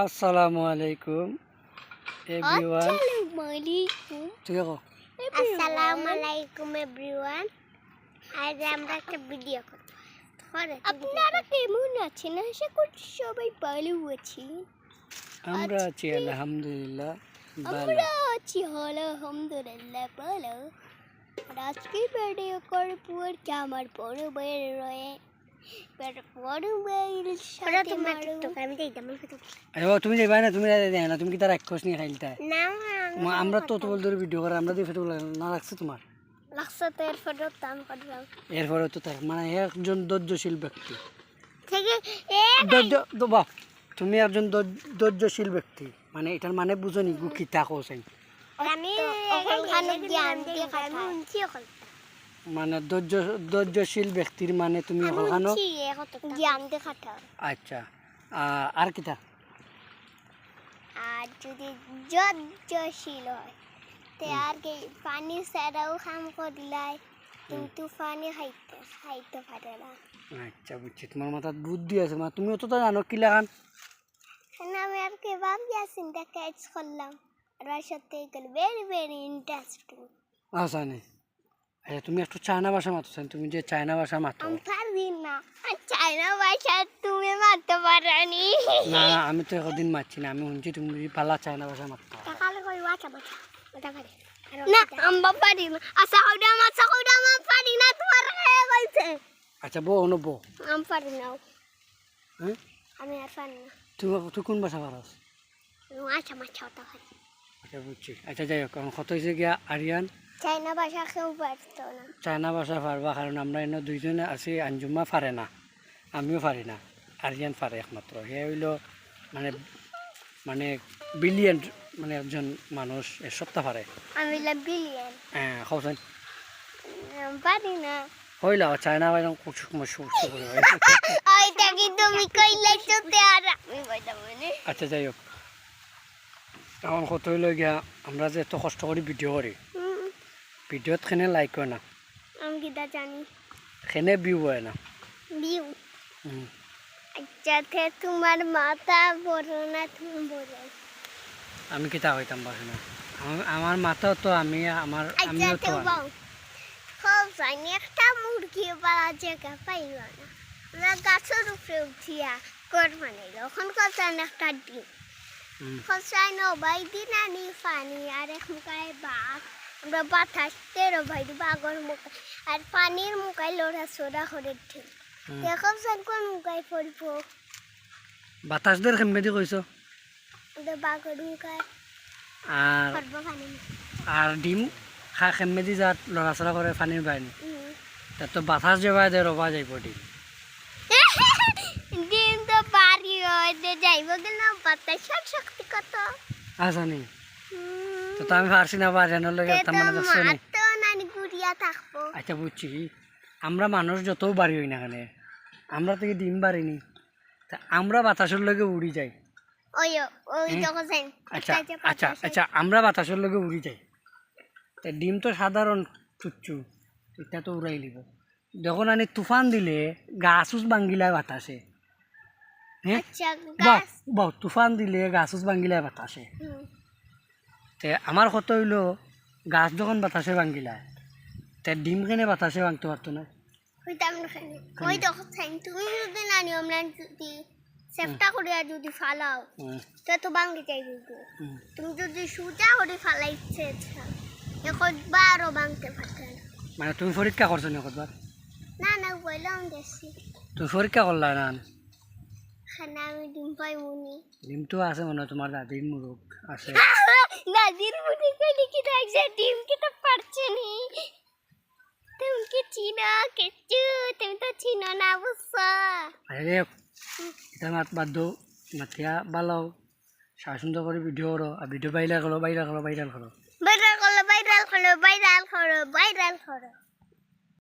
আসসালামু আলাইকুম এভরিওয়ান। আসসালামু আলাইকুম এভরিওয়ান। আজ আমরা একটা ভিডিও করব। আপনারা কেমন আছেন? আশা করছি সবাই ভালো আছেন। আমরা আছি আলহামদুলিল্লাহ ভালো। আমরা আছি আলহামদুলিল্লাহ ভালো। আর আজকে ভিডিও করব আর কি আমার বড় ভাইয়ের রয়ে বড় ভাইয়ের সাথে আমি দেখতাম তুমি যাইবা না, তুমি না, তুমি কি তার রাক্ষস নিয়ে খাইলতা না আমরা তো বল ধরে ভিডিও করে আমরা দিয়ে ফটো না রাখছে তোমার লাগছে তো এর ফটো দাম করলাম। এরপরে তো তার মানে একজন ধৈর্যশীল ব্যক্তি থেকে বাহ, তুমি একজন ধৈর্যশীল ব্যক্তি, মানে এটার মানে বুঝনি গুকিতা কোসাই আমি ওখানে জ্ঞান দিয়ে কথা শুনছি ওখানে মানে ধৈর্যশীল ব্যক্তির মানে তুমি ওখানে জ্ঞান দিয়ে কথা। আচ্ছা, আর কিতা আর যদি ধৈর্যশীল হয় তে আর কি পানি ছাড়াও কাম করলাই কিন্তু পানি খাইতে পারে না। আচ্ছা বুঝছি, তোমার মাথায় বুদ্ধি আছে, মা তুমি অতটা জানো কি লাগান আমি আর কি ভাবি আছি কাজ করলাম আর ওর সাথে এগুলো ভেরি ভেরি ইন্টারেস্টিং। আচ্ছা নে, আচ্ছা তুমি একটু চায়না ভাষা মারতেছেন, তুমি যে চায়না ভাষা মারতো আমি পারি না। চাইনা ভাষা তুমি মারতে পারোনি। না না, আমি তো একদিন মারছি না, আমি শুনছি তুমি পালা চায়না ভাষা মারতো। কালে কই বাঁচা বাঁচা ওটা পারে না, আমি পারি না। আচ্ছা ওটা আমি পারি না, তোমার হয়ে গেছে। আচ্ছা বো অনু বো, আমি পারি না। হ্যাঁ আমি আর পারি না। তুই কোন ভাষা পারস? আচ্ছা মাছা ওটা পারি। আচ্ছা বুঝছি। আচ্ছা যাই হোক, এখন কত হয়েছে গিয়া আরিয়ান চাইনা ভাষা কেউ পারতো না। চায়না ভাষা পারবা, কারণ আমরা এনে দুইজনে আছি, আঞ্জুমা পারে না, আমিও পারি না, আরিয়ান পারে একমাত্র। সে হইল মানে মানে বিলিয়ন, মানে একজন মানুষ এ সপ্তাহ পারে। আমি বিলিয়ন হ্যাঁ খাওছেন পারি না। হইল চায়না বাইরে কুচুক মশুক করে। ওইটা কি তুমি কইলে তো আর আমি কইতাম না। আচ্ছা যাই হোক, এখন কত হইল গিয়া আমরা যে এত কষ্ট করি ভিডিও করি, ভিডিওত খেনে লাইক হয় না, আমি কিটা জানি খেনে ভিউ হয় না। বিউ আচ্ছা তে তোমার মাথা বড় না তুমি বড়? আমি কিতা হইতাম পারি না, আমার মাথাও তো আমি আমিও তো খুব জানি একটা মুরগি পালা জায়গা পাইল না, আমরা গাছের উপরে উঠিয়া কর বানাইল ওখান কচান একটা ডিম কচাই নবাই দিন আনি পানি আর এক মুখায় বাঘ, আমরা বাতাস তেরো ভাই বাঘর মুখায় আর পানির মুখায় লড়া চড়া করে ঠিক দেখো চান কোন মুখায় পড়ব? বাতাসদের খেমে কইস বাঘর মুখায় আর পড়ব পানি আর ডিম খা খেমে দি যা লড়াচড়া করে পানির বাইনি, তার তো বাতাস যে বাই দে রবা যাইব ডিম। ডিম তো বাড়ি যাইব গেল বাতাস শক্তি কত আচ্ছা নি তো আমি পারছি না বাজানোর লগে তার মানে দেখছো নি। তো নানি গুড়িয়া থাকবো। আচ্ছা বুঝছি, আমরা মানুষ যত বাড়ি হই না কেন, আমরা থেকে ডিম বাড়িনি, তা আমরা বাতাসের লগে উড়ি যাই। ওই ওই যখন আচ্ছা আচ্ছা আচ্ছা, আমরা বাতাসের লগে উড়ি যাই, তা ডিম তো সাধারণ চুচ্চু, এটা তো উড়াই লিব। যখন আনি তুফান দিলে গাছ উছ ভাঙ্গিলায় বাতাসে, হ্যাঁ বাহ বাহ, তুফান দিলে গাছ উছ ভাঙ্গিলায় বাতাসে। তে আমার কত হইল গাছ যখন বাতাসে ভাঙ্গিলায়, তে ডিম কেনে বাতাসে ভাঙতে পারতো না? ওই তখন তুমি যদি নানি আমরা যদি চেষ্টা করিয়া যদি ফালাও তো ভাঙ্গি যাই, তুমি যদি সুজা করে ফালাইছে একবারও ভাঙতে পারতে না। মানে তুমি পরীক্ষা করছো না কতবার? না না বললাম দেখছি তুমি পরীক্ষা করলা না? খানা আমি ডিম পাই মুনি ডিম তো আছে মনে হয়, তোমার দাদির মুরগ আছে। দাদির মুনি কইলে কি থাকছে ডিম কি তো পারছে নি। তুমি কি চিনো কিছু? তুমি তো চিনো না বুঝছো। আরে এটা মাত বাদ দো, মাতিয়া বালাও সুন্দর করে ভিডিও করো, আর ভিডিও ভাইরাল করো ভাইরাল করো ভাইরাল করো ভাইরাল করো ভাইরাল করো ভাইরাল করো ভাইরাল করো।